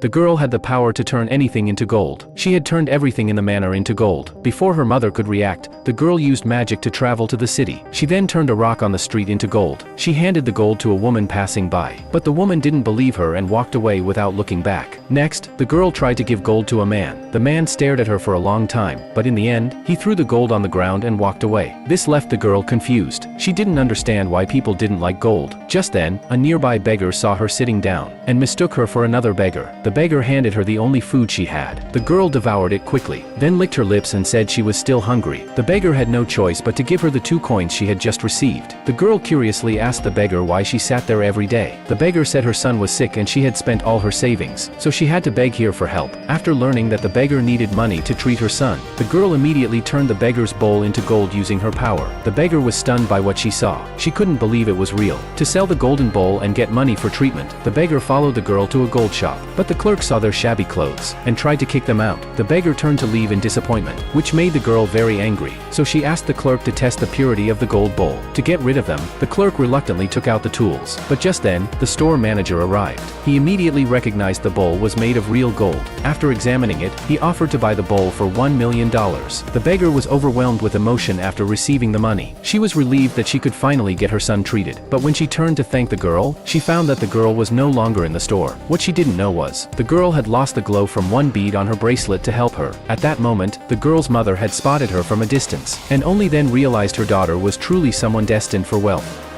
The girl had the power to turn anything into gold. She had turned everything in the manor into gold. Before her mother could react, the girl used magic to travel to the city. She then turned a rock on the street into gold. She handed the gold to a woman passing by. But the woman didn't believe her and walked away without looking back. Next, the girl tried to give gold to a man. The man stared at her for a long time, but in the end, he threw the gold on the ground and walked away. This left the girl confused. She didn't understand why people didn't like gold. Just then, a nearby beggar saw her sitting down and mistook her for another beggar. The beggar handed her the only food she had. The girl devoured it quickly, then licked her lips and said she was still hungry. The beggar had no choice but to give her the 2 coins she had just received. The girl curiously asked the beggar why she sat there every day. The beggar said her son was sick and she had spent all her savings, so she had to beg here for help. After learning that the beggar needed money to treat her son, the girl immediately turned the beggar's bowl into gold using her power. The beggar was stunned by what she saw. She couldn't believe it was real. To sell the golden bowl and get money for treatment, the beggar followed the girl to a gold shop. But the clerk saw their shabby clothes and tried to kick them out. The beggar turned to leave in disappointment, which made the girl very angry. So she asked the clerk to test the purity of the gold bowl. To get rid of them, the clerk reluctantly took out the tools. But just then, the store manager arrived. He immediately recognized the bowl was made of real gold. After examining it, he offered to buy the bowl for $1 million. The beggar was overwhelmed with emotion after receiving the money. She was relieved that she could finally get her son treated. But when she turned to thank the girl, she found that the girl was no longer in the store. What she didn't know was, the girl had lost the glow from one bead on her bracelet to help her. At that moment, the girl's mother had spotted her from a distance, and only then realized her daughter was truly someone destined for wealth.